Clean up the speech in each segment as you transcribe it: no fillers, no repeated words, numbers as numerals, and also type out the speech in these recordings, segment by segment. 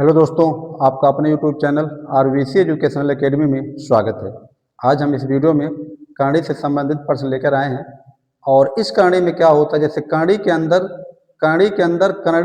Hello दोस्तों, आपका अपने YouTube channel RVC educational academy में स्वागत है। आज हम इस वीडियो में कहानी से संबंधित प्रश्न लेकर आए हैं। और इस कहानी में क्या होता है, जैसे कहानी के अंदर कहानी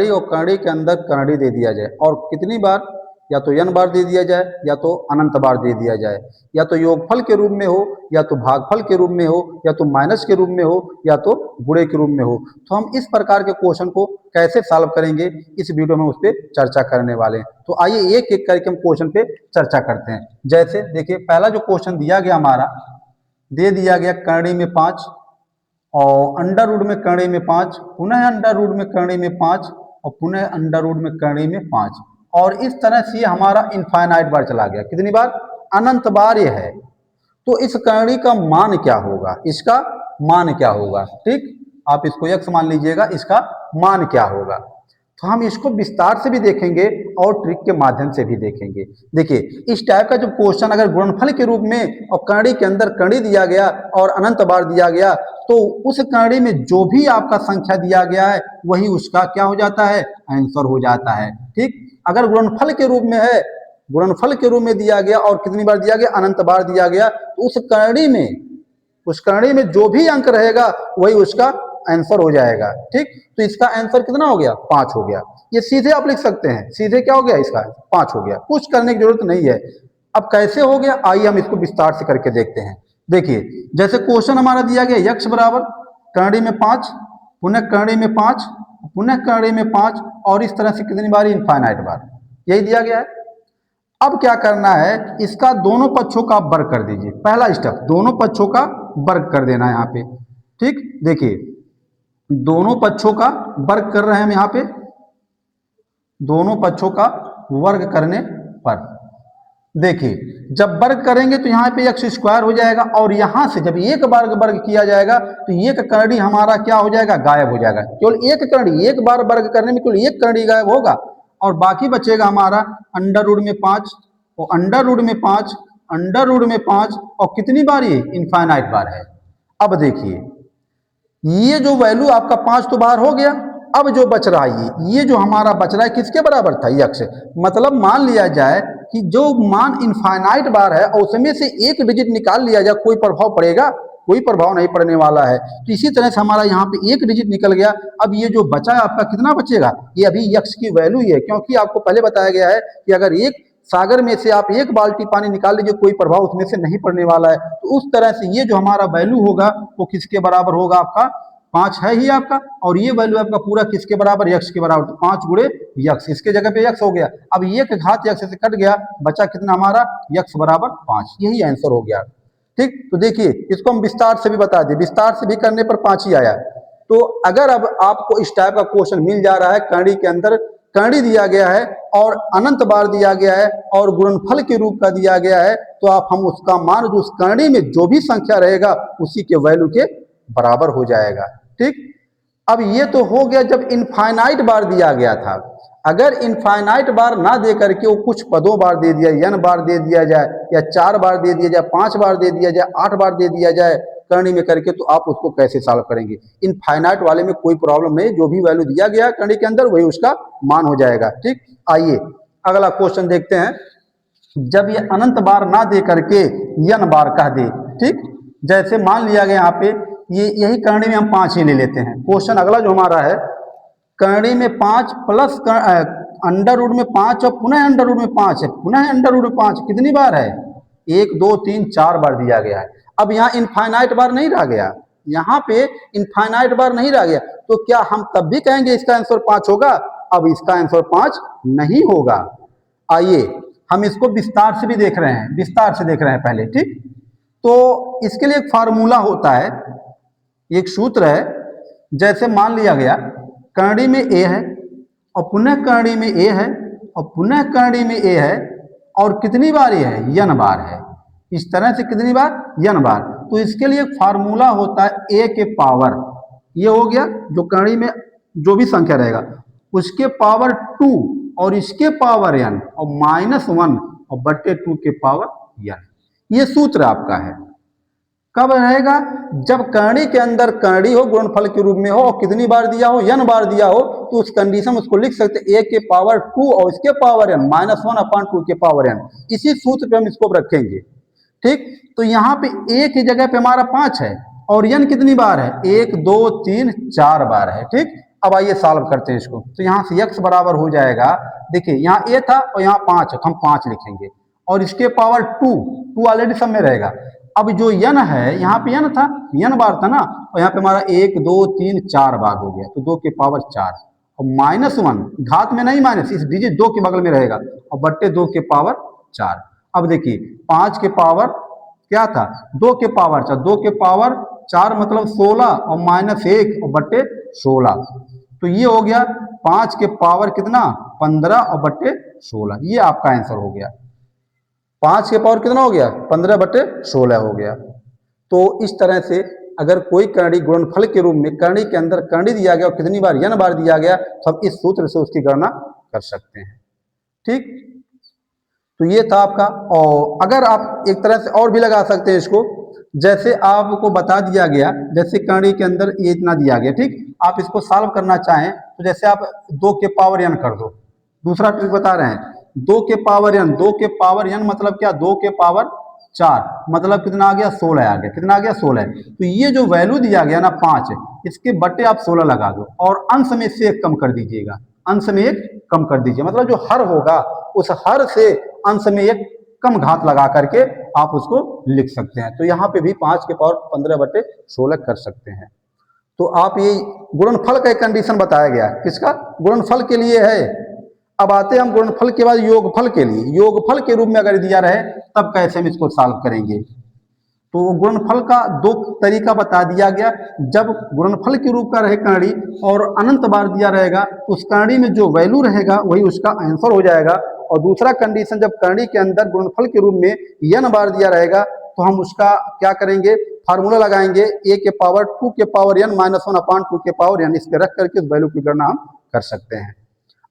और कहानी के अंदर कहानी दे दिया जाए और कितनी बार, या तो n बार दे दिया जाए या तो अनंत बार दे दिया जाए, या तो योगफल के रूप में हो या तो भागफल के रूप में हो या तो माइनस के रूप में हो या तो गुणे के रूप में हो। तो हम इस प्रकार के क्वेश्चन को कैसे सॉल्व करेंगे, इस वीडियो में उस पर चर्चा करने वाले हैं। तो आइए एक एक करके हम क्वेश्चन पे चर्चा करते हैं। जैसे देखिए, पहला जो क्वेश्चन दिया गया हमारा, दे दिया गया करणी में 5 और अंडर रूट में करणी में 5, पुनः अंडर रूट में करणी में 5 और पुनः अंडर रूट में करणी में 5। और इस तरह से ये हमारा इनफाइनाइट बार चला गया। कितनी बार? अनंत बार ये है। तो इस करणी का मान क्या होगा, इसका मान क्या होगा? ठीक, आप इसको x मान लीजिएगा, इसका मान क्या होगा। तो हम इसको विस्तार से भी देखेंगे और ट्रिक के माध्यम से भी देखेंगे। देखिए, इस टाइप का जो क्वेश्चन अगर गुणनफल के रूप में और करणी के अंदर करणी दिया गया और अनंत बार दिया गया, तो उस करणी में जो भी आपका संख्या दिया गया है वही उसका क्या हो जाता है, आंसर हो जाता है। ठीक, अगर गुणनफल के रूप में है, गुणनफल के रूप में दिया गया और कितनी बार दिया गया, अनंत बार दिया गया, तो उस करणी में जो भी अंक रहेगा वही उसका आंसर हो जाएगा। ठीक, तो इसका आंसर कितना हो गया, 5 हो गया। ये सीधे आप लिख सकते हैं, सीधे क्या हो गया, इसका 5 हो गया, कुछ करने की जरूरत नहीं है। अब कैसे हो गया, आइए हम इसको विस्तार से करके देखते हैं। देखिए, जैसे क्वेश्चन हमारा दिया गया x बराबर करणी में 5, पुनः करणी में 5, पुनः करणी में 5 और इस तरह से कितनी बार, इनफाइनाइट बार, यही दिया गया है। अब क्या करना है, इसका दोनों पक्षों का आप वर्ग कर दीजिए। पहला स्टेप, दोनों पक्षों का वर्ग कर देना है यहाँ पे। ठीक, देखिए दोनों पक्षों का वर्ग कर रहे हैं हम यहाँ पे। दोनों पक्षों का वर्ग करने पर देखिए, जब वर्ग करेंगे तो यहाँ पे x स्क्वायर हो जाएगा और यहाँ से जब एक बार वर्ग किया जाएगा तो एक करणी हमारा क्या हो जाएगा, गायब हो जाएगा। केवल एक करणी, एक बार वर्ग करने में केवल एक करणी गायब होगा और बाकी बचेगा हमारा अंडर रूट में 5 और अंडर रूट में 5, अंडर रूट में 5 और कितनी बार, ये इनफाइनाइट बार है। अब देखिए, ये जो वैल्यू आपका 5 तो बाहर हो गया। अब जो बच रहा है, ये जो हमारा बच रहा है किसके बराबर था, x। मतलब मान लिया जाए कि जो मान इनफाइनाइट बार है और उसमें से एक डिजिट निकाल लिया जाए, कोई प्रभाव पड़ेगा? कोई प्रभाव नहीं पड़ने वाला है। तो इसी तरह से हमारा यहाँ पे एक डिजिट निकल गया। अब ये जो बचा है आपका, कितना बचेगा, ये अभी x की वैल्यू ही है, क्योंकि आपको पहले बताया गया है कि अगर एक सागर में से आप एक बाल्टी पानी निकाल लीजिए, कोई प्रभाव उसमें से नहीं पड़ने वाला है। तो उस तरह से ये जो हमारा वैल्यू होगा वो किसके बराबर होगा, आपका 5 है ही आपका, और ये वैल्यू आपका पूरा किसके बराबर, x के बराबर। तो 5 गुणे x, इसके जगह पे x हो गया। अब ये घात x से कट गया, बचा कितना हमारा, x बराबर 5, यही आंसर हो गया। ठीक, तो देखिए इसको हम विस्तार से भी बता दें, विस्तार से भी करने पर 5 ही आया। तो अगर अब आपको इस टाइप का क्वेश्चन मिल जा रहा है, करणी के अंदर करणी दिया गया है और अनंत बार दिया गया है और गुणनफल के रूप का दिया गया है, तो आप हम उसका मान जो उस करणी में जो भी संख्या रहेगा उसी के वैल्यू के बराबर हो जाएगा। ठीक, अब ये तो हो गया जब इनफाइनाइट बार दिया गया था। अगर इनफाइनाइट बार ना दे करके वो कुछ पदों बार दे दिया, n बार दे दिया जाए या 4 बार दे दिया जाए, 5 बार दे दिया जाए, 8 बार दे दिया जाए करणी में करके, तो आप उसको कैसे सॉल्व करेंगे? इनफाइनाइट वाले में कोई प्रॉब्लम नहीं, जो भी वैल्यू दिया गया करणी के अंदर वही उसका मान हो जाएगा। ठीक, आइए अगला क्वेश्चन देखते हैं। जब ये अनंत बार ना दे करके n बार कह दे, ठीक, जैसे मान लिया गया यहाँ पे, ये यही करणी में हम 5 ही ले लेते हैं। क्वेश्चन अगला जो हमारा है, करणी में 5 प्लस अंडर रूट में 5 और पुनः अंडर रूट में 5 है, पुनः अंडर रूट में 5 कितनी बार है, 1 2 3 4 बार दिया गया है। अब यहाँ इनफाइनाइट बार नहीं रह गया, यहाँ पे इनफाइनाइट बार नहीं रह गया, तो क्या हम तब भी कहेंगे इसका आंसर 5 होगा? अब इसका आंसर 5 नहीं होगा। आइए हम इसको विस्तार से भी देख रहे हैं, विस्तार से देख रहे हैं पहले। ठीक, तो इसके लिए एक फार्मूला होता है, एक सूत्र है। जैसे मान लिया गया करणी में a है और पुनः करणी में a है और पुनः करणी में a है और कितनी बार ये है, n बार है। इस तरह से कितनी बार, n बार। तो इसके लिए एक फार्मूला होता है a के पावर, ये हो गया जो करणी में जो भी संख्या रहेगा उसके पावर 2 और इसके पावर n और -1 और बट्टे 2 के पावर n। ये सूत्र आपका है। कब रहेगा? जब करणी के अंदर करणी हो, गुणनफल के रूप में हो, और कितनी बार दिया हो? n बार दिया हो, तो उस कंडीशन उसको लिख सकते हैं a के पावर 2 और इसके पावर n -1/2 के पावर n। इसी सूत्र पे हम इसको रखेंगे। ठीक, तो यहाँ पे a की जगह पे हमारा 5 है और n कितनी बार है? 1 2 3 4 बार है। ठीक, अब आइए सॉल्व करते हैं इसको। तो यहाँ से x बराबर हो जाएगा, देखिए यहाँ a था और यहाँ 5 है तो हम 5 लिखेंगे, और इसके पावर 2 ऑलरेडी सब में रहेगा। अब जो n है, यहाँ पे n था, n बार था ना, और यहाँ पे हमारा 1 2 3 4 बार हो गया, तो 2 के पावर 4 और -1 घात में नहीं, माइनस इस डिजिट 2 के बगल में रहेगा, और बट्टे 2 के पावर 4। अब देखिए 5 के पावर क्या था? 2 के पावर 4, 2 के पावर 4 मतलब 16 और -1 और बट्टे 16, तो ये हो गया 5 के पावर कितना? 15 और बट्टे 16। ये आपका आंसर हो गया। 5 के पावर कितना हो गया? 15/16 हो गया। तो इस तरह से अगर कोई करणी गुणनफल के रूप में करणी के अंदर करणी दिया गया और कितनी बार? n बार दिया गया, तो हम इस सूत्र से उसकी गणना कर सकते हैं। ठीक, तो ये था आपका। और अगर आप एक तरह से और भी लगा सकते हैं इसको, जैसे आपको बता दिया गया, जैसे करणी के अंदर ये इतना दिया गया, ठीक, आप इसको सॉल्व करना चाहें तो जैसे आप 2 के पावर n कर दो। दूसरा ट्रिक बता रहे हैं, 2 के पावर n, 2 के पावर n मतलब क्या? 2 के पावर 4 मतलब कितना आ गया? 16 आ गया। कितना आ गया? 16। तो ये जो वैल्यू दिया गया ना 5, इसके बट्टे आप 16 लगा दो और अंश में इससे 1 कम कर दीजिएगा। अंश में 1 कम कर दीजिए, मतलब जो हर होगा उस हर से अंश में 1 कम घात लगा करके आप उसको लिख सकते हैं। तो यहाँ पे भी 5 के पावर 15/16 कर सकते हैं। तो आप ये गुणनफल का एक कंडीशन बताया गया, किसका? गुणनफल के लिए है। अब आते हैं हम गुणनफल के बाद योगफल के लिए। योगफल के रूप में अगर दिया रहे तब कैसे हम इसको सॉल्व करेंगे? तो गुणनफल का 2 तरीका बता दिया गया। जब गुणनफल के रूप का रहे करणी और अनंत बार दिया रहेगा, तो उस करणी में जो वैल्यू रहेगा वही उसका आंसर हो जाएगा। और दूसरा कंडीशन, जब करणी के अंदर गुणनफल के रूप में n बार दिया रहेगा, तो हम उसका क्या करेंगे? फार्मूला लगाएंगे, a के पावर 2 के पावर n -1/2 के पावर n, इस पे रख करके उस वैल्यू की गणना हम कर सकते हैं।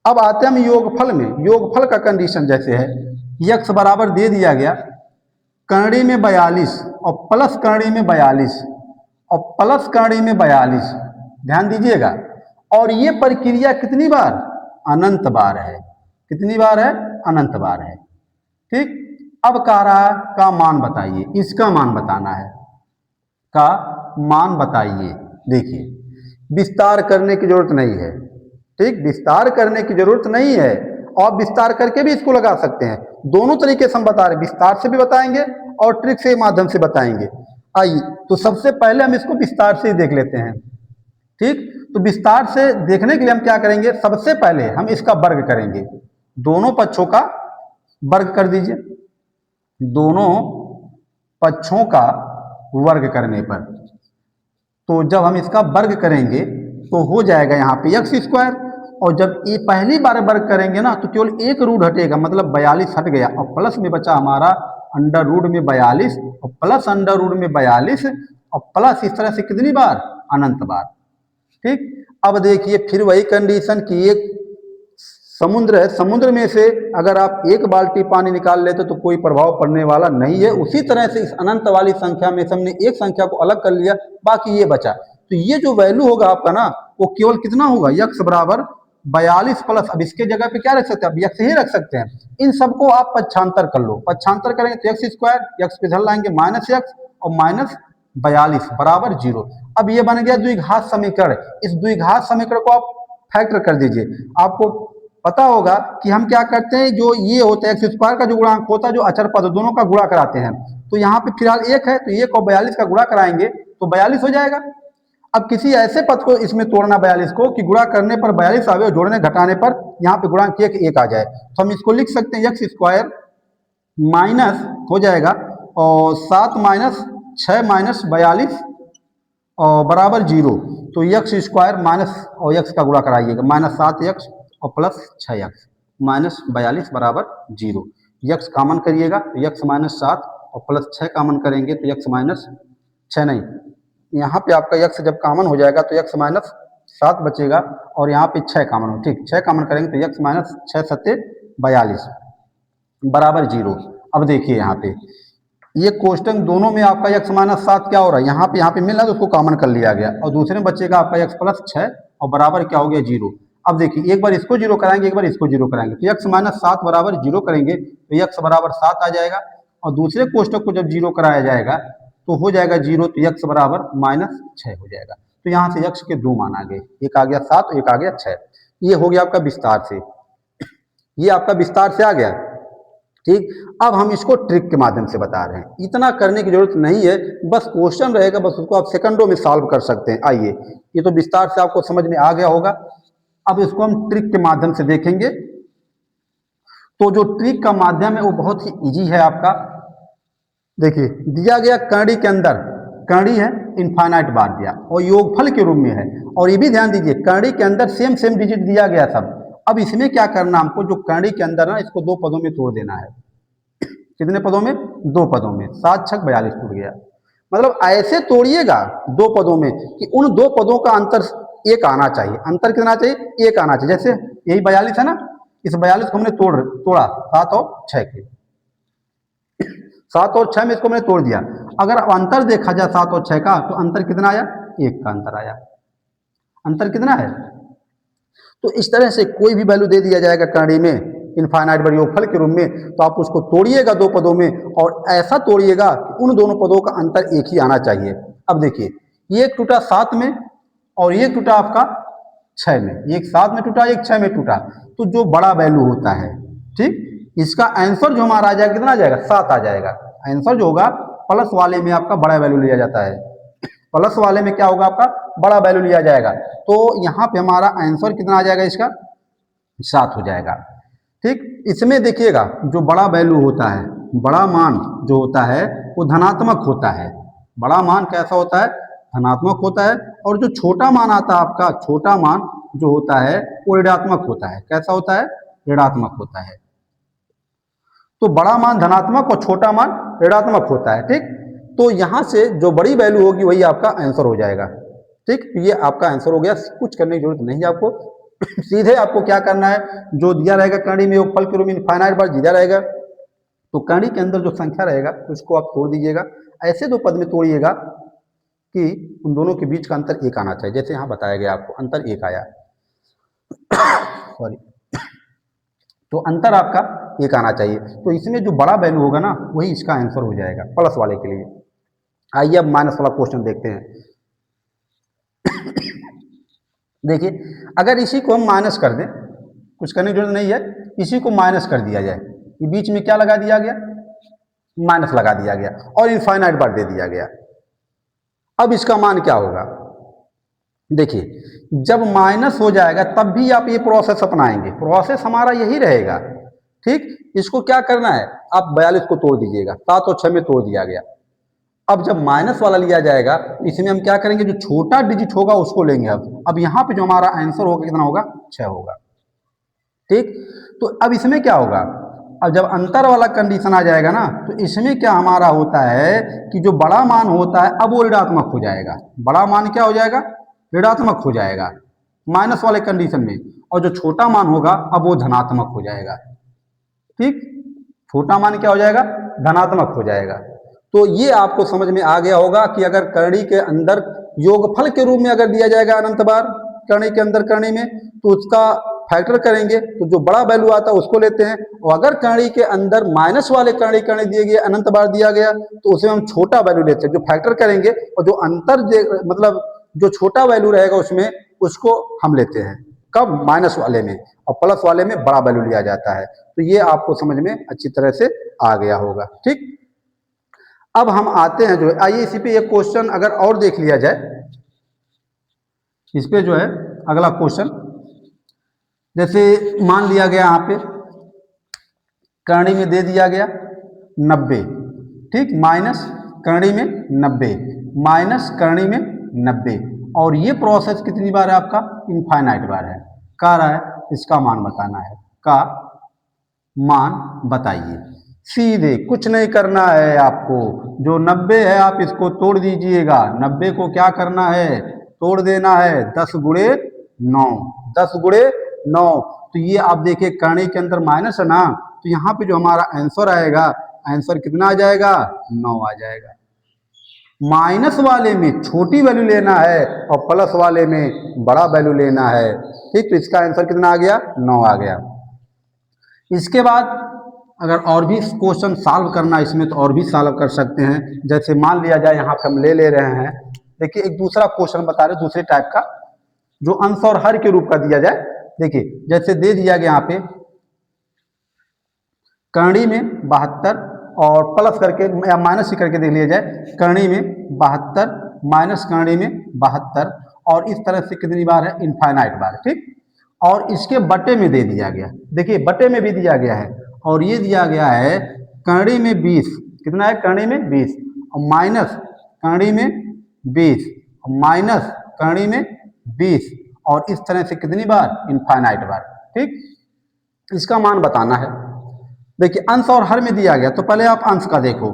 अब आते हैं हम योगफल में। योगफल का कंडीशन जैसे है, x बराबर दे दिया गया करणी में 42 और प्लस करणी में 42 और प्लस करणी में 42, ध्यान दीजिएगा। और ये प्रक्रिया कितनी बार? अनंत बार है। कितनी बार है? अनंत बार है। ठीक, अब कह रहा है का मान बताइए, इसका मान बताना है, का मान बताइए। देखिए विस्तार करने की जरूरत नहीं है। ठीक, विस्तार करने की जरूरत नहीं है, और विस्तार करके भी इसको लगा सकते हैं। दोनों तरीके से हम बता रहे हैं, विस्तार से भी बताएंगे और ट्रिक से माध्यम से बताएंगे। आइए, तो सबसे पहले हम इसको विस्तार से ही देख लेते हैं। ठीक, तो विस्तार से देखने के लिए हम क्या करेंगे? सबसे पहले हम इसका वर्ग करेंगे। दोनों पक्षों का वर्ग कर दीजिए। दोनों पक्षों का वर्ग करने पर, तो जब हम इसका वर्ग करेंगे तो हो जाएगा यहाँ पे x²। और जब ये पहली बार वर्ग करेंगे ना, तो केवल एक रूट हटेगा, मतलब 42 हट गया, और प्लस में बचा हमारा अंडर रूट में 42 और प्लस अंडर रूट में 42 और प्लस, इस तरह से कितनी बार? अनंत बार। ठीक, अब देखिए फिर वही कंडीशन की एक समुद्र है, समुद्र में से अगर आप एक बाल्टी पानी निकाल लेते तो कोई प्रभाव पड़ने वाला नहीं है। उसी तरह से इस अनंत वाली संख्या में से हमने एक संख्या को अलग कर लिया, बाकी ये बचा। तो ये जो वैल्यू होगा आपका ना, वो केवल कितना होगा? x बराबर 42 प्लस, अब इसके जगह पे क्या रख सकते हैं? अब x ही रख सकते हैं। इन सबको आप पक्षांतर कर लो, पक्षांतर करेंगे तो x², x पे धर लाएंगे -x और -42 बराबर 0। अब ये बन गया द्विघात समीकरण। इस द्विघात समीकरण को आप फैक्टर कर दीजिए। आपको पता होगा कि हम क्या करते हैं, जो ये होता है x² का जो गुणांक होता है, जो अचर पद, दोनों का गुणा कराते हैं। तो यहाँ पे फिलहाल 1 है, तो 1 और 42 का गुणा कराएंगे तो 42 हो जाएगा। अब किसी ऐसे पद को इसमें तोड़ना 42 को कि गुणा करने पर 42 आवे और जोड़ने घटाने पर यहाँ पे गुणांक 1 आ जाए, तो हम इसको लिख सकते हैं x² माइनस हो जाएगा और 7 - 6 - 42 और बराबर 0। तो x² माइनस और x का गुणा कराइएगा, -7x और प्लस 6x -42 बराबर 0। x कॉमन करिएगा तो x -7 और प्लस 6 कॉमन करेंगे तो x -6 नहीं, यहाँ पे आपका x जब कॉमन हो जाएगा तो x -7 बचेगा और यहाँ पे 6 कॉमन हो। ठीक, 6 कॉमन करेंगे तो x -6 × 7 = 42 बराबर 0। अब देखिए यहाँ पे ये कोष्टक दोनों में आपका x माइनस 7 क्या हो रहा है, यहाँ पे मिल रहा है तो उसको कॉमन कर लिया गया, और दूसरे में बचेगा आपका x प्लस 6 और बराबर क्या हो गया 0। अब देखिए एक बार इसको 0 कराएंगे, एक बार इसको 0 कराएंगे, तो x माइनस 7 बराबर 0 करेंगे तो x बराबर 7 आ जाएगा, और दूसरे कोष्टक को जब 0 कराया जाएगा तो हो जाएगा 0, तो x बराबर माइनस 6 हो जाएगा। तो यहाँ से x के दो मान आ गए, एक आ गया 7 एक आ गया 6। ये हो गया आपका विस्तार से, ये आपका विस्तार से आ गया। ठीक, अब हम इसको ट्रिक के माध्यम से बता रहे हैं, इतना करने की जरूरत नहीं है, बस क्वेश्चन रहेगा, बस उसको आप सेकंडों में सॉल्व कर सकते हैं। आइए, ये तो विस्तार से आपको समझ में आ गया होगा। अब इसको हम ट्रिक के माध्यम से देखेंगे। तो जो ट्रिक का माध्यम है वो बहुत ही इजी है आपका। देखिए, दिया गया कड़ी के अंदर, कड़ी है इनफाइनाइट बार दिया और योगफल के रूप में है, और ये भी ध्यान दीजिए कड़ी के अंदर सेम सेम डिजिट दिया गया सब। अब इसमें क्या करना हमको, जो कड़ी के अंदर ना इसको दो पदों में तोड़ देना है। कितने पदों में, दो पदों में, 7 छक 42 टूट गया। मतलब ऐसे तोड़िएगा दो पदों में कि उन दो पदों का अंतर एक आना चाहिए। अंतर कितना चाहिए, एक आना चाहिए। जैसे यही 42 है ना, इस 42 को हमने तोड़ा 7 और 6 के, 7 और 6 में इसको मैंने तोड़ दिया। अगर अब अंतर देखा जाए 7 और 6 का, तो अंतर कितना आया, 1 का अंतर आया। अंतर कितना है, तो इस तरह से कोई भी वैल्यू दे दिया जाएगा कड़ी में इनफाइनाइट बार योगफल के रूप में, तो आप उसको तोड़िएगा दो पदों में, और ऐसा तोड़िएगा कि उन दोनों पदों का अंतर एक ही आना चाहिए। अब देखिए, ये एक टूटा 7 में और ये टूटा आपका 6 में, एक 7 में टूटा एक 6 में टूटा, तो जो बड़ा वैल्यू होता है, ठीक, इसका आंसर जो हमारा आ जाएगा कितना आ जाएगा, 7 आ जाएगा। आंसर जो होगा प्लस वाले में आपका बड़ा वैल्यू लिया जाता है, प्लस वाले में क्या होगा आपका बड़ा वैल्यू लिया जाएगा। तो यहाँ पे हमारा आंसर कितना आ जाएगा, इसका 7 हो जाएगा। ठीक, इसमें देखिएगा जो बड़ा वैल्यू होता है, बड़ा मान जो होता है वो धनात्मक होता है। बड़ा मान कैसा होता है, धनात्मक होता है, और जो छोटा मान आता है आपका, छोटा मान जो होता है वो ऋणात्मक होता है। कैसा होता है, ऋणात्मक होता है। तो बड़ा मान धनात्मक और छोटा मान ऋणात्मक होता है। ठीक, तो यहां से जो बड़ी वैल्यू होगी वही आपका आंसर हो जाएगा। ठीक, ये आपका आंसर हो गया, कुछ करने की जरूरत नहीं है आपको। सीधे आपको क्या करना है, जो दिया रहेगा कड़ी में योगफल के रूप में इनफाइनाइट बार दिया रहेगा, तो कड़ी के अंदर जो संख्या रहेगा उसको आप तोड़ दीजिएगा। ऐसे दो पद में तोड़िएगा कि उन दोनों के बीच का अंतर एक आना चाहिए। जैसे यहाँ बताया गया आपको अंतर एक आया, सॉरी, तो अंतर आपका एक आना चाहिए। तो इसमें जो बड़ा वैल्यू होगा ना वही इसका आंसर हो जाएगा प्लस वाले के लिए। आइए अब माइनस वाला क्वेश्चन देखते हैं। देखिए, अगर इसी को हम माइनस कर दें, कुछ करने की जरूरत नहीं है, इसी को माइनस कर दिया जाए, ये बीच में क्या लगा दिया गया, माइनस लगा दिया गया, और इनफाइनाइट बार दे दिया गया। अब इसका मान क्या होगा, देखिए, जब माइनस हो जाएगा तब भी आप ये प्रोसेस अपनाएंगे, प्रोसेस हमारा यही रहेगा। ठीक, इसको क्या करना है, आप 42 को तोड़ दीजिएगा, 7 और 6 में तोड़ दिया गया। अब जब माइनस वाला लिया जाएगा इसमें हम क्या करेंगे, जो छोटा डिजिट होगा उसको लेंगे। अब यहाँ पे जो हमारा आंसर होगा कितना होगा, 6 होगा। ठीक, तो अब इसमें क्या होगा, अब जब अंतर वाला कंडीशन आ जाएगा ना, तो इसमें क्या हमारा होता है कि जो बड़ा मान होता है अब वो ऋणात्मक हो जाएगा। बड़ा मान क्या हो जाएगा, ऋणात्मक हो जाएगा माइनस वाले कंडीशन में, और जो छोटा मान होगा अब वो धनात्मक हो जाएगा। ठीक, छोटा मान क्या हो जाएगा, धनात्मक हो जाएगा। तो ये आपको समझ में आ गया होगा कि अगर करणी के अंदर योगफल के रूप में अगर दिया जाएगा अनंत बार करणी के अंदर करणी में, तो उसका फैक्टर करेंगे तो जो बड़ा वैल्यू आता है उसको लेते हैं, और अगर करणी के अंदर माइनस वाले करणी करणी दिए गए अनंत बार दिया गया तो उसमें हम छोटा वैल्यू लेते हैं, जो फैक्टर करेंगे, और जो अंतर मतलब जो छोटा वैल्यू रहेगा उसमें उसको हम लेते हैं। कब, माइनस वाले में, और प्लस वाले में बड़ा वैल्यू लिया जाता है। तो ये आपको समझ में अच्छी तरह से आ गया होगा। ठीक, अब हम आते हैं जो है, आइए इसी पे एक क्वेश्चन अगर और देख लिया जाए, इस पे जो है अगला क्वेश्चन, जैसे मान लिया गया यहाँ पे करणी में दे दिया गया 90, ठीक, माइनस करणी में 90, माइनस करणी में 90, और ये प्रोसेस कितनी बार है आपका, इनफाइनाइट बार है। कह रहा है इसका मान बताना है, का मान बताइए। सीधे कुछ नहीं करना है आपको, जो 90 है आप इसको तोड़ दीजिएगा। 90 को क्या करना है, तोड़ देना है, 10 गुणे 9, 10 गुणे 9। तो ये आप देखिए करणी के अंदर माइनस है ना, तो यहाँ पे जो हमारा आंसर आएगा आंसर कितना आ जाएगा, 9 आ जाएगा। माइनस वाले में छोटी वैल्यू लेना है और प्लस वाले में बड़ा वैल्यू लेना है, ठीक। तो इसका आंसर कितना आ गया, 9 आ गया। इसके बाद अगर और भी क्वेश्चन सॉल्व करना इसमें तो और भी सॉल्व कर सकते हैं। जैसे मान लिया जाए यहाँ पे हम ले रहे हैं, देखिए एक दूसरा क्वेश्चन बता रहे दूसरे टाइप का, जो अंश और हर के रूप का दिया जाए। देखिए जैसे दे दिया गया यहाँ पे करणी में 72 और प्लस करके या माइनस ही करके देख लिया जाए, करणी में 72 माइनस करणी में 72 और इस तरह से कितनी बार है, इनफाइनाइट बार, ठीक। और इसके बटे में दे दिया गया, देखिए बटे में भी दिया गया है और ये दिया गया है करणी में 20, कितना है करणी में 20 और माइनस करणी में 20 और माइनस करणी में 20 और इस तरह से कितनी बार, इनफाइनाइट बार, ठीक। इसका मान बताना है। देखिए अंश और हर में दिया गया तो पहले आप अंश का देखो,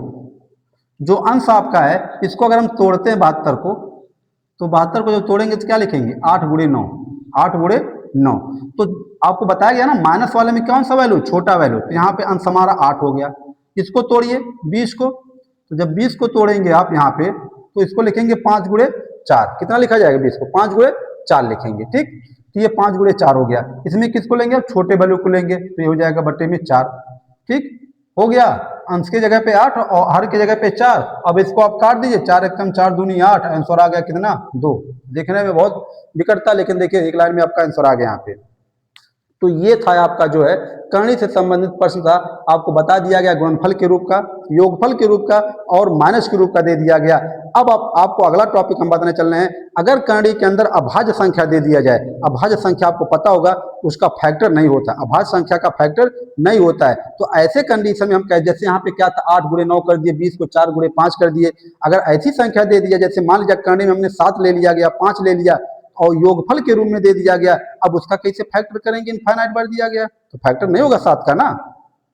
जो अंश आपका है इसको अगर हम तोड़ते हैं 72 को, तो 72 को जब तोड़ेंगे तो क्या लिखेंगे, 8 गुणे 9, 8 गुणे 9। तो आपको बताया गया ना माइनस वाले में कौन सा वैल्यू, छोटा वैल्यू, तो यहाँ पे अंश हमारा 8 हो गया। इसको तोड़िए 20 को, तो जब 20 को तोड़ेंगे आप यहाँ पे तो इसको लिखेंगे 5 गुणे 4, कितना लिखा जाएगा 20 को, 5 गुणे 4 लिखेंगे, ठीक। तो ये 5 गुणे 4 हो गया। इसमें किसको लेंगे, आप छोटे वैल्यू को लेंगे तो ये हो जाएगा बटे में 4, ठीक हो गया। अंश के जगह पे 8 और हर के जगह पे 4। अब इसको आप काट दीजिए, 4 एकम 4 दूनी 8, आंसर आ गया कितना, 2। देखने में बहुत विकटता, लेकिन देखिए एक लाइन में आपका आंसर आ गया यहाँ पे। तो ये था आपका जो है करणी से संबंधित प्रश्न था। आपको बता दिया गया गुणनफल के रूप का, योगफल के रूप का और माइनस के रूप का दे दिया गया। अब आपको अगला टॉपिक हम बताने चल रहे हैं। अगर करणी के अंदर अभाज्य संख्या दे दिया जाए, अभाज्य संख्या आपको पता होगा उसका फैक्टर नहीं होता, अभाज्य संख्या का फैक्टर नहीं होता है। तो ऐसे कंडीशन में हम कह, जैसे यहाँ पे क्या था 8 गुणे 9 कर दिए, 20 को 4 गुणे 5 कर दिए। अगर ऐसी संख्या दे दिया, जैसे मान लीजिए करणी में हमने 7 ले लिया गया, 5 ले लिया और योगफल के रूप में दे दिया गया, अब उसका कैसे फैक्टर करेंगे, इनफाइनाइट बार दिया गया तो फैक्टर नहीं होगा 7 का ना,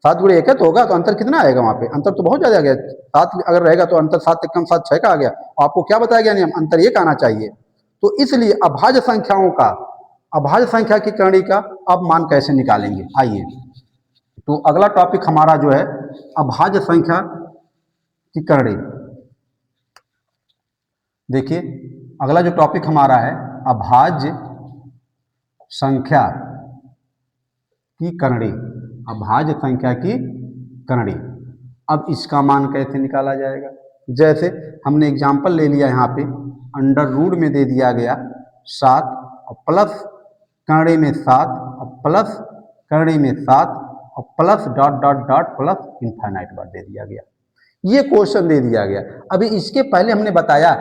7 गुणे 1 है तो होगा, तो अंतर कितना आएगा वहां पे, अंतर तो बहुत ज्यादा आ गया। 7 अगर रहेगा तो अंतर 7 से कम 7 6 का आ गया। आपको क्या बताया गया नियम, अंतर 1 आना चाहिए। तो इसलिए अभाज्य संख्याओं का, अभाज्य संख्या की करणी का अब मान कैसे निकालेंगे, आइए। तो अगला टॉपिक हमारा जो है अभाज्य संख्या की करणी। देखिए अगला जो टॉपिक हमारा है अभाज्य संख्या की करणी, अभाज्य संख्या की करणी। अब इसका मान कैसे निकाला जाएगा, जैसे हमने एग्जांपल ले लिया यहाँ पे, अंडर रूट में दे दिया गया 7 और प्लस करणी में 7 और प्लस करणी में 7 और plus dot dot dot plus infinite बार दे दिया गया। ये क्वेश्चन दे दिया गया। अभी इसके पहले हमने बताया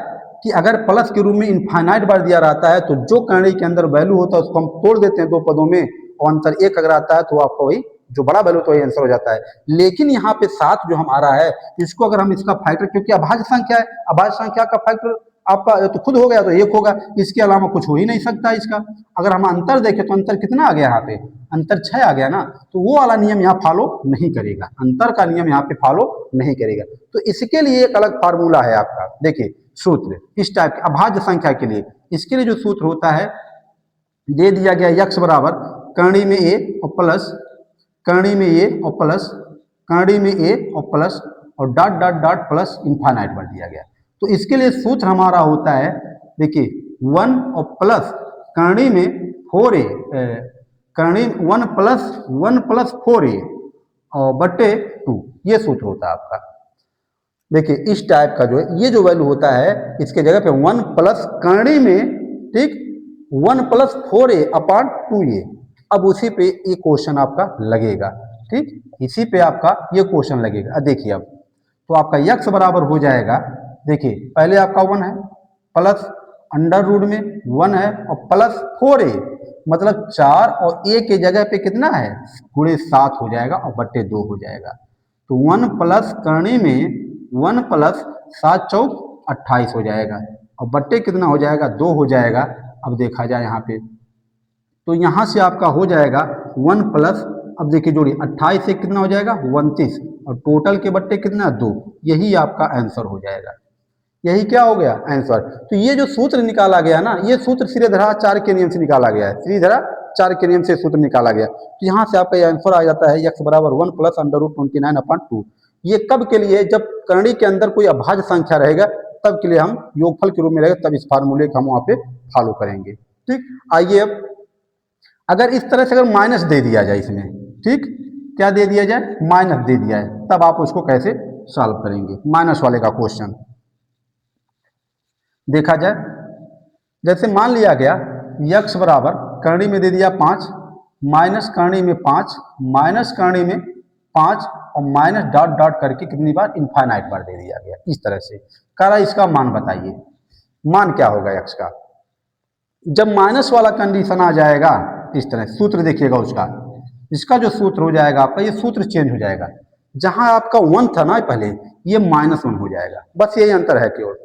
कि अगर प्लस के रूप में इनफाइनाइट बार दिया रहता है तो जो करणी के अंदर वैल्यू होता है उसको हम तोड़ देते हैं 2 पदों में और अंतर 1 अगर आता है तो आपको वही जो बड़ा वैल्यू तो वही आंसर हो जाता है। लेकिन यहाँ पे 7 जो हमारा है इसको अगर हम इसका फैक्टर, क्योंकि अभाज्य संख्या है, अभाज्य संख्या का फैक्टर आपका तो खुद हो गया तो 1 होगा, इसके अलावा कुछ हो ही नहीं सकता इसका। अगर हम अंतर देखें तो अंतर कितना आ गया यहाँ पे, अंतर 6 आ गया ना, तो वो वाला नियम यहाँ फॉलो नहीं करेगा, अंतर का नियम यहाँ पे फॉलो नहीं करेगा। तो इसके लिए एक अलग फार्मूला है आपका, देखिए सूत्र इस टाइप के अभाज्य संख्या के लिए। इसके लिए जो सूत्र होता है, दे दिया गया यक्स बराबर करणी में a और प्लस करणी में a और प्लस करणी में a और प्लस और dot dot dot plus infinite बार दिया गया। तो इसके लिए सूत्र हमारा होता है, देखिए 1 और प्लस करणी में 4a, करणी 1 प्लस 4a और बटे 2, ये सूत्र होता है आपका। देखिए इस टाइप का जो है ये जो वैल्यू होता है इसके जगह पे 1 प्लस करणी में, ठीक 1 प्लस 4a अपॉन 2a। अब उसी पे ये क्वेश्चन आपका लगेगा, ठीक इसी पे आपका ये क्वेश्चन लगेगा। देखिए अब तो आपका यक्स बराबर हो जाएगा, देखिए पहले आपका 1 है प्लस अंडर रूट में 1 है और प्लस 4a, मतलब 4 और a के जगह पे कितना है गुणे 7 हो जाएगा और बट्टे 2 हो जाएगा। तो 1 प्लस करणी में 1 प्लस 7 चौक 28 हो जाएगा और बट्टे कितना हो जाएगा 2 हो जाएगा। अब देखा जाए यहाँ पे तो यहाँ से आपका हो जाएगा 1 प्लस, अब देखिए जोड़िए 28 से कितना हो जाएगा 29 और टोटल के बट्टे कितना 2, यही आपका आंसर हो जाएगा। यही क्या हो गया आंसर। तो ये जो सूत्र निकाला गया ना, ये सूत्र श्रीधराचार्य के नियम से निकाला गया है, श्रीधराचार्य के नियम से सूत्र निकाला गया। तो यहाँ से आपका ये आंसर आ जाता है x बराबर 1 प्लस अंडर रूट 29 अपॉन 2। ये कब के लिए, जब करणी के अंदर कोई अभाज्य संख्या रहेगा तब के लिए हम योगफल के रूप में रहेगा, तब इस फार्मूले को हम वहाँ पे फॉलो करेंगे। ठीक, आइए अब अगर इस तरह से अगर माइनस दे दिया जाए इसमें, ठीक, क्या दे दिया जाए, माइनस दे दिया है, तब आप उसको कैसे सॉल्व करेंगे। माइनस वाले का क्वेश्चन देखा जाए, जैसे मान लिया गया यक्स बराबर करणी में दे दिया 5, माइनस करणी में 5, माइनस करणी में 5 और माइनस डॉट डॉट करके कितनी बार, इनफाइनाइट बार दे दिया गया। इस तरह से करा, इसका मान बताइए, मान क्या होगा यक्स का। जब माइनस वाला कंडीशन आ जाएगा इस तरह सूत्र देखिएगा उसका, इसका जो सूत्र हो जाएगा आपका, ये सूत्र चेंज हो जाएगा। जहां आपका 1 था ना पहले, ये -1 हो जाएगा। बस यही अंतर है केवल।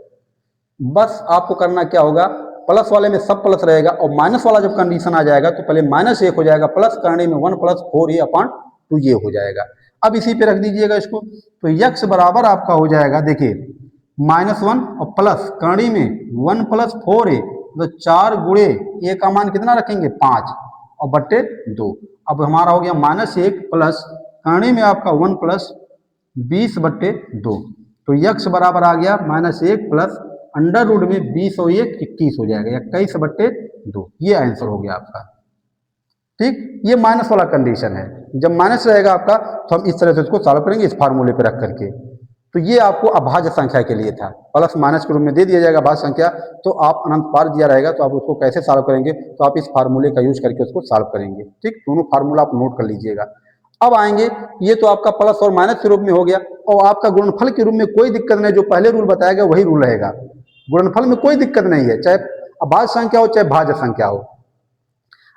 बस आपको करना क्या होगा, प्लस वाले में सब प्लस रहेगा और माइनस वाला जब कंडीशन आ जाएगा तो पहले -1 हो जाएगा, प्लस करने में 1 + 4a/2 ये हो जाएगा। अब इसी पे रख दीजिएगा इसको, तो यक्स बराबर आपका हो जाएगा, देखिए -1 और प्लस करणी में 1 + 4a, तो 4 गुणे a का मान कितना रखेंगे, 5 और बट्टे 2। अब हमारा हो गया -1 प्लस करणी में आपका 1 + 20/2, तो यक्स बराबर आ गया -1 प्लस अंडर रूट में 20 और 1 21 हो जाएगा, 21/2। ये आंसर हो गया आपका। ठीक, ये माइनस वाला कंडीशन है। जब माइनस रहेगा आपका तो हम इस तरह से उसको सॉल्व करेंगे, इस फार्मूले पे रख करके। तो ये आपको अभाज्य संख्या के लिए था, प्लस माइनस के रूप में दे दिया जाएगा अभाज्य संख्या, तो आप अनंत पार दिया रहेगा तो आप उसको कैसे सॉल्व करेंगे, तो आप इस फार्मूले का यूज करके उसको सॉल्व करेंगे। ठीक, दोनों फार्मूला आप नोट कर लीजिएगा। अब आएंगे, ये तो आपका प्लस और माइनस के रूप में हो गया, और आपका गुणनफल के रूप में कोई दिक्कत नहीं, जो पहले रूल बताया गया वही रूल रहेगा। गुणनफल में कोई दिक्कत नहीं है, चाहे अभाज्य संख्या हो चाहे भाज्य संख्या हो।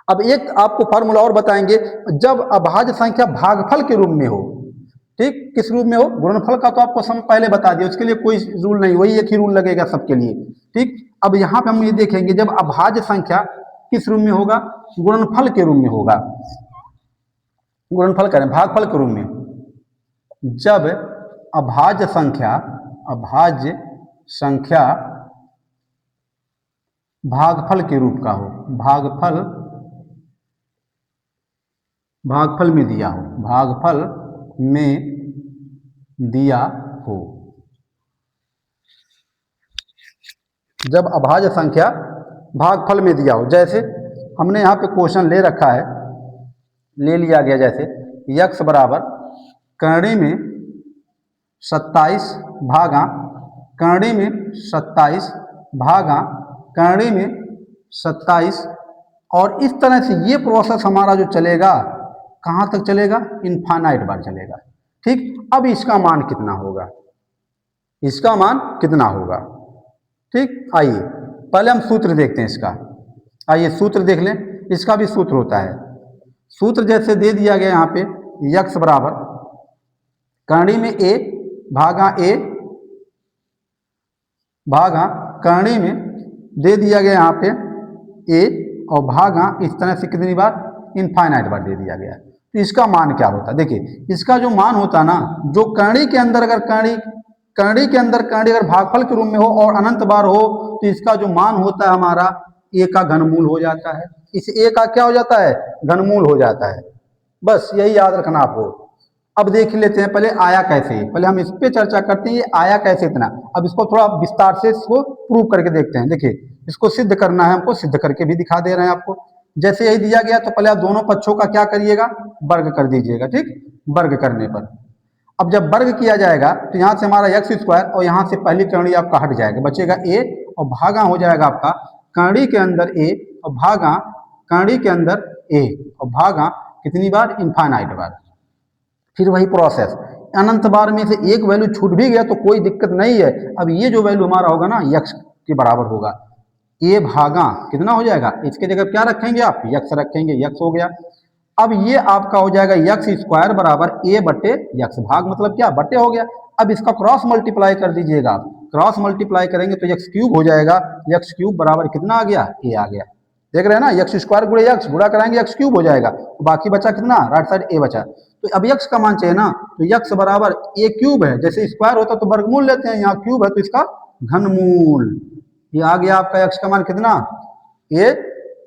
अब एक आपको फार्मूला और बताएंगे, जब अभाज्य संख्या भागफल के रूप में हो, ठीक, किस रूप में हो, गुणनफल का तो आपको सम पहले बता दिया, उसके लिए कोई रूल नहीं, वही एक ही रूल लगेगा सबके लिए। ठीक, अब यहाँ पे हम ये देखेंगे, जब अभाज्य संख्या किस रूप में होगा, गुणनफल के रूप में होगा। गुणनफल करें भागफल के रूप में, जब अभाज्य संख्या भागफल के रूप का हो, भागफल में दिया हो, जब अभाज्य संख्या भागफल में दिया हो, जैसे हमने यहाँ पे क्वेश्चन ले रखा है, ले लिया गया, जैसे यक्स बराबर करणी में 27 भागा करणी में 27 भागा करणी में 27, और इस तरह से ये प्रोसेस हमारा जो चलेगा, कहाँ तक चलेगा, इनफाइनाइट बार चलेगा। ठीक, अब इसका मान कितना होगा, इसका मान कितना होगा। ठीक, आइए पहले हम सूत्र देखते हैं इसका। आइए सूत्र देख लें, इसका भी सूत्र होता है। सूत्र जैसे दे दिया गया यहाँ पे, यक्स बराबर करणी में a भागा करणी में दे दिया गया यहाँ पे a, और भागा इस तरह से कितनी बार, इनफाइनाइट बार दे दिया गया। तो इसका मान क्या होता है, देखिए इसका जो मान होता है ना, जो करणी के अंदर अगर करणी अगर भागफल के रूप में हो और अनंत बार हो, तो इसका जो मान होता है हमारा a का घनमूल हो जाता है। इस a का क्या हो जाता है, घनमूल हो जाता है। बस यही याद रखना आपको। अब देख लेते हैं पहले आया कैसे, पहले हम इस पे चर्चा करते हैं, ये आया कैसे इतना। अब इसको थोड़ा विस्तार से इसको प्रूव करके देखते हैं। देखिए इसको सिद्ध करना है हमको, सिद्ध करके भी दिखा दे रहे हैं आपको। जैसे यही दिया गया तो पहले आप दोनों पक्षों का क्या करिएगा, वर्ग कर दीजिएगा। ठीक, वर्ग करने पर अब जब वर्ग किया जाएगा तो यहाँ से हमारा x² और यहाँ से पहली करणी आपका हट जाएगा, बचेगा a, और भागा हो जाएगा आपका करणी के अंदर a और भागा करणी के अंदर a और भागा कितनी बार, इनफाइनाइट बार। फिर वही प्रोसेस, अनंत बार में से एक वैल्यू छूट भी गया तो कोई दिक्कत नहीं है। अब ये जो वैल्यू हमारा होगा ना, यक्स के बराबर होगा, a भागा कितना हो जाएगा, इसके जगह क्या रखेंगे आप, यक्स रखेंगे, यक्स हो गया। अब ये आपका हो जाएगा x² बराबर a बट्टे यक्स, भाग मतलब क्या, बट्टे हो गया। अब इसका क्रॉस मल्टीप्लाई कर दीजिएगा आप, क्रॉस मल्टीप्लाई करेंगे तो x³ हो जाएगा, x³ बराबर कितना आ गया, a आ गया। देख रहे हैं ना, x² गुणे x गुणा कराएंगे x³ हो जाएगा, तो बाकी बचा कितना, राइट साइड a बचा। तो अब x का मान चाहिए ना, तो x बराबर a³ है, जैसे स्क्वायर होता तो वर्गमूल लेते हैं, यहाँ क्यूब है तो इसका घनमूल। ये आ गया आपका x का मान कितना, a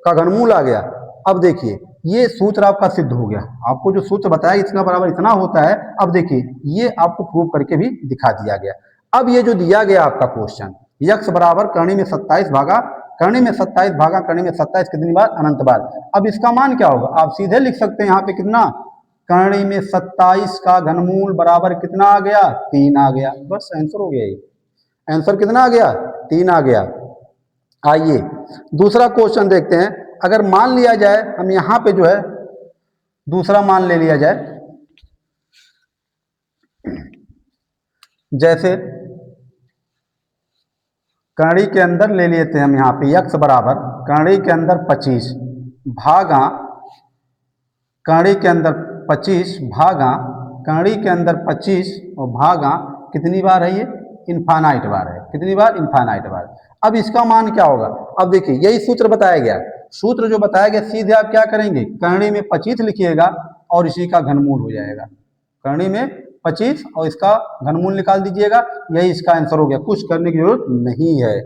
का घनमूल आ गया। अब देखिए ये सूत्र आपका सिद्ध हो गया। आपको जो सूत्र बताया इसका बराबर इतना होता है, अब देखिए ये आपको प्रूव करके भी दिखा दिया गया। अब ये जो दिया गया आपका क्वेश्चन, यक्स बराबर करनी में 27 भागा करनी में 27 भागा करनी में 27 कितनी बार? अनंत बार। अब इसका मान क्या होगा? आप सीधे लिख सकते हैं यहाँ पे कितना, करनी में 27 का घनमूल बराबर कितना आ गया? 3 आ गया। बस आंसर हो गया। ये आंसर कितना आ गया? 3 आ गया। आइए दूसरा क्वेश्चन देखते हैं। अगर मान लिया जाए, हम यहां पे जो है दूसरा मान ले लिया जाए, जैसे कड़ी के अंदर ले लेते हैं हम यहाँ पे यक्स बराबर कड़ी के अंदर 25 भागा कड़ी के अंदर 25 भागा कड़ी के अंदर 25 और भागा कितनी बार है? ये इनफाइनाइट बार है। कितनी बार? इनफाइनाइट बार। अब इसका मान क्या होगा? अब देखिए यही सूत्र बताया गया। सूत्र जो बताया गया सीधे आप क्या करेंगे, करनी में 25 लिखिएगा और इसी का घनमूल हो जाएगा। करनी में 25 और इसका घनमूल निकाल दीजिएगा, यही इसका आंसर हो गया। कुछ करने की जरूरत नहीं है।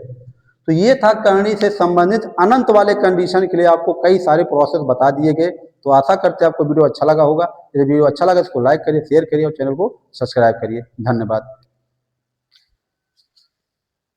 तो ये था करनी से संबंधित अनंत वाले कंडीशन के लिए आपको कई सारे प्रोसेस बता दिए गए। तो आशा करते हैं आपको वीडियो अच्छा लगा होगा। यदि वीडियो अच्छा लगा इसको लाइक करिए, शेयर करिए और चैनल को सब्सक्राइब करिए। धन्यवाद।